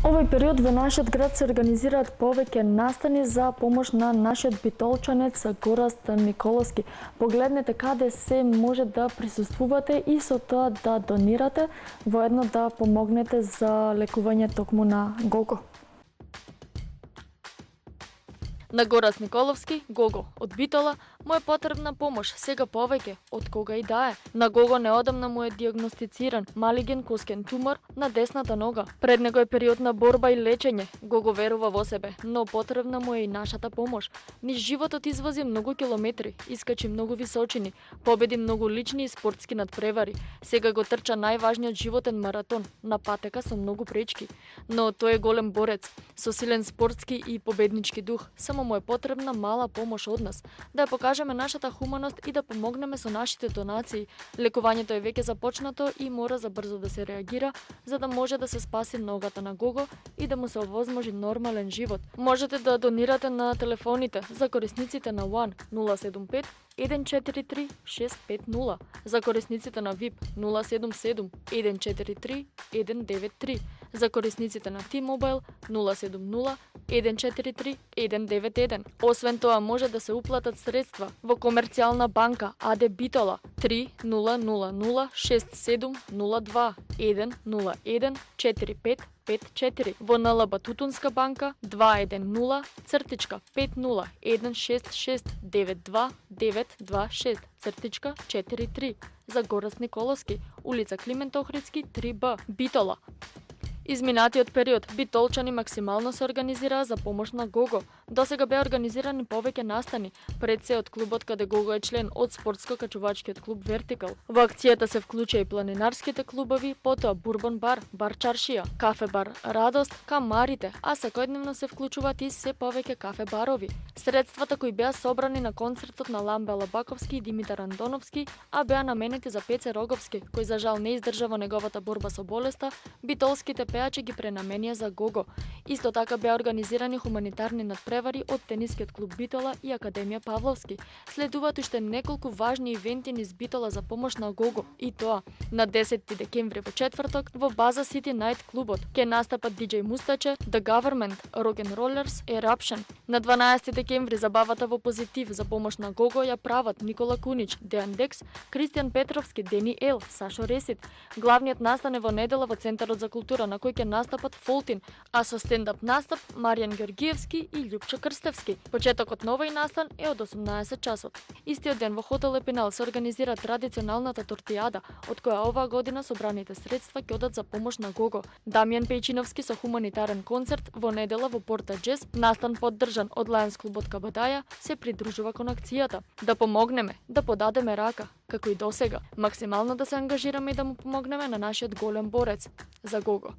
Овој период во нашиот град се организираат повеќе настани за помош на нашиот битолчанец Гораст Николовски. Погледнете каде се може да присуствувате и со тоа да донирате, воедно да помогнете за лекување токму на Гого. На Гораст Николовски, Гого, од Битола, му е потребна помош сега повеќе од кога и да е. На Гого неодамна му е диагностициран малиген коскен тумор на десната нога. Пред него е период на борба и лечење. Гого верува во себе, но потребна му е и нашата помош. Низ животот извози многу километри, искачи многу височини, победи многу лични и спортски надпревари. Сега го трча најважниот животен маратон, на патека со многу пречки. Но тој е голем борец, со силен спортски и победнички дух. Само му е потребна мала помош од нас, да ја покажеме нашата хуманост и да помогнеме со нашите донации. Лекувањето е веќе започнато и мора забрзо да се реагира, за да може да се спаси ногата на Гого и да му се овозможи нормален живот. Можете да донирате на телефоните за корисниците на One 075 143 650, за корисниците на VIP 077 143 193, за корисниците на T-Mobile 070 143 191. Освен тоа може да се уплатат средства во комерцијална банка АД Битола 30006702 101 4554, во НЛБ Тутунска банка 210-50-16692-926-43, за Гораст Николовски, улица Климент Охридски 3Б, Битола. Изминатиот период битолчани максимално се организираа за помош на Гого. Досега беа организирани повеќе настани, пред се од клубот каде Гого е член, од спортско-качувачкиот клуб Вертикал. Во акцијата се вклучија и планинарските клубови, потоа Бурбон бар, бар Чаршија, кафе бар Радост, камарите, а секојдневно се вклучуваат и се повеќе кафе барови. Средствата кои беа собрани на концертот на Ламбе Алабаковски и Димитар Андоновски, а беа наменети за Пеце Роговски, кој за жал не издржа во неговата борба со болеста, битолските пеачи ги пренаменија за Гого. Исто така беа организирани хуманитарни надпревари од тенискиот клуб Битола и Академија Павловски. Следуваат уште неколку важни ивенти низ Битола за помош на Гого, и тоа на 10 декември во четврток во База Сити Најт клубот ќе настапат DJ Мустаче, The Government, Rock'n'Rollers, Eruption. На 12 декември забавата во Позитив за помош на Гого ја прават Никола Кунич, Деандекс, Кристијан Петровски, Дени Ел, Сашо Ресит. Главниот настан е во недела во Центарот за култура, на кој ќе настапат Фолтин, а со стендап настап Маријан Георгиевски и Љупчо Крстевски. Почетокот на овој настан е од 18 часот. Истиот ден во хотел Епинал се организира традиционалната тортијада, од која оваа година собраните средства ќе одат за помош на Гого. Дамјан Пејчиновски со хуманитарен концерт во недела во Порта Джез, настан поддржан од Лајонс клубот Кабадаја, се придружува кон акцијата. Да помогнеме, да подадеме рака, како и досега. Максимално да се ангажираме и да му помогнеме на нашиот голем борец, за Гого.